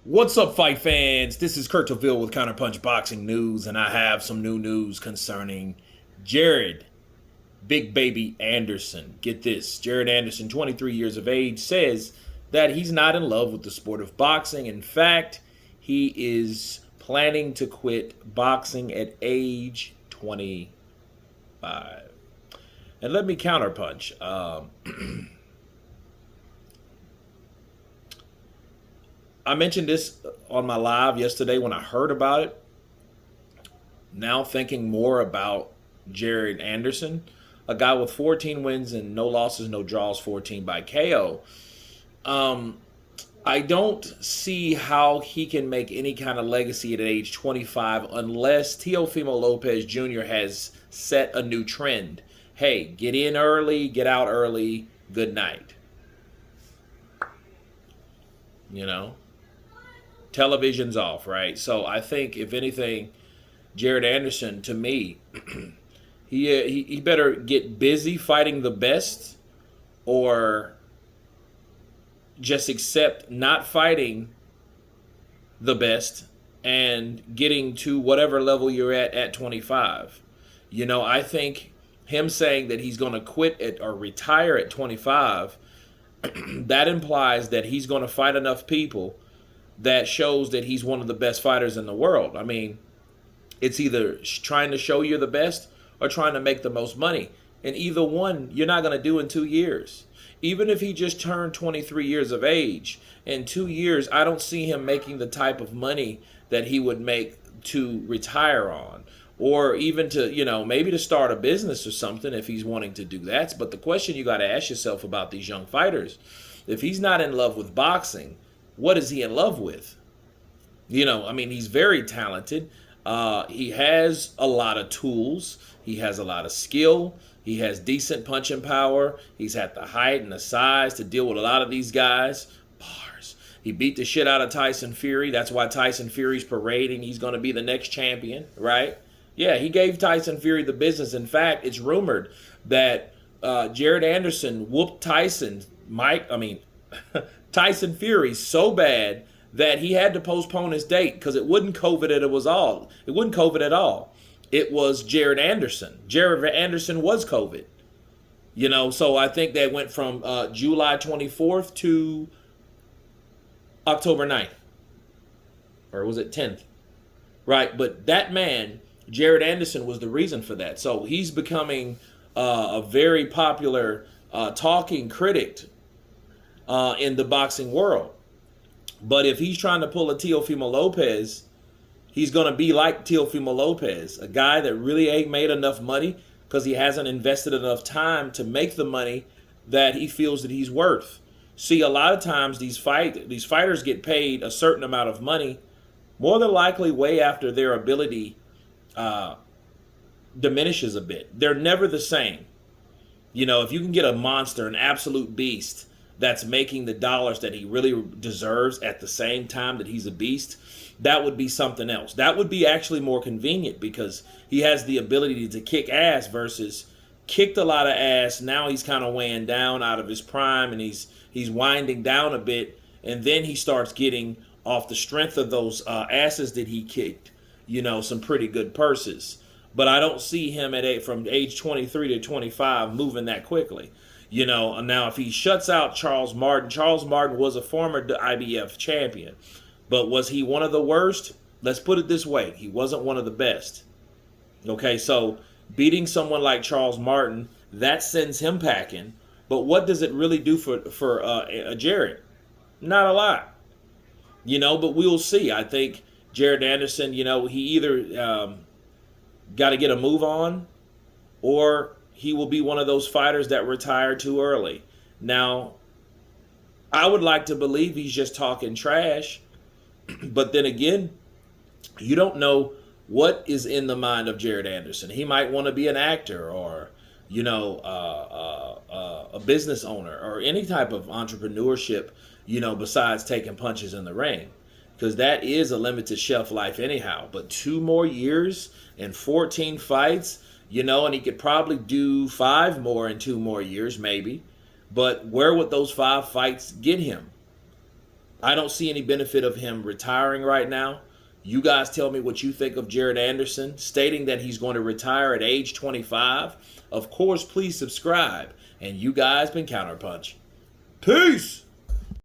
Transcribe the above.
What's up, fight fans? This is Kurt Taville with Counterpunch Boxing News, and I have some new news concerning Jared Big Baby Anderson. Get this. Jared Anderson, 23 years of age, says that he's not in love with the sport of boxing. In fact, he is planning to quit boxing at age 25. And let me counterpunch. I mentioned this on my live yesterday when I heard about it. Now thinking more about Jared Anderson, a guy with 14 wins and no losses, no draws, 14 by KO. I don't see how he can make any kind of legacy at age 25 unless Teofimo Lopez Jr. has set a new trend. Hey, get in early, get out early, good night. You know? Television's off, right? So I think, if anything, Jared Anderson, to me, he better get busy fighting the best, or just accept not fighting the best and getting to whatever level you're at 25. You know, I think him saying that he's going to quit at or retire at 25, that implies that he's going to fight enough people that shows that he's one of the best fighters in the world. I mean, it's either trying to show you're the best or trying to make the most money. And either one, you're not going to do in 2 years. Even if he just turned 23 years of age, in 2 years, I don't see him making the type of money that he would make to retire on. Or even to, you know, maybe to start a business or something if he's wanting to do that. But the question you got to ask yourself about these young fighters, if he's not in love with boxing, what is he in love with? You know, I mean, he's very talented. He has a lot of tools. He has a lot of skill. He has decent punching power. He's had the height and the size to deal with a lot of these guys. Bars. He beat the shit out of Tyson Fury. That's why Tyson Fury's parading he's going to be the next champion, right? Yeah, he gave Tyson Fury the business. In fact, it's rumored that Jared Anderson whooped Tyson Fury so bad that he had to postpone his date because it wasn't COVID at all. It was Jared Anderson. Jared Anderson was COVID. You know, so I think that went from July 24th to October 9th. Or was it 10th? Right, but that man, Jared Anderson, was the reason for that. So he's becoming a very popular talking critic in the boxing world. But if he's trying to pull a Teofimo Lopez, he's going to be like Teofimo Lopez, a guy that really ain't made enough money because he hasn't invested enough time to make the money that he feels that he's worth. See, a lot of times these fighters get paid a certain amount of money, more than likely way after their ability diminishes a bit. They're never the same. You know, if you can get a monster, an absolute beast, that's making the dollars that he really deserves at the same time that he's a beast, that would be something else. That would be actually more convenient because he has the ability to kick ass versus kicked a lot of ass. Now he's kind of weighing down out of his prime and he's winding down a bit. And then he starts getting, off the strength of those asses that he kicked, you know, some pretty good purses. But I don't see him from age 23 to 25 moving that quickly. You know, now if he shuts out Charles Martin was a former IBF champion. But was he one of the worst? Let's put it this way. He wasn't one of the best. Okay, so beating someone like Charles Martin, that sends him packing. But what does it really do for Jared? Not a lot. You know, but we'll see. I think Jared Anderson, you know, he either got to get a move on or he will be one of those fighters that retire too early. Now, I would like to believe he's just talking trash. But then again, you don't know what is in the mind of Jared Anderson. He might want to be an actor or, you know, a business owner or any type of entrepreneurship, you know, besides taking punches in the ring. Because that is a limited shelf life anyhow. But 2 more years and 14 fights, you know, and he could probably do 5 more in 2 more years, maybe. But where would those 5 fights get him? I don't see any benefit of him retiring right now. You guys tell me what you think of Jared Anderson, stating that he's going to retire at age 25. Of course, please subscribe. And you guys been Counterpunch. Peace!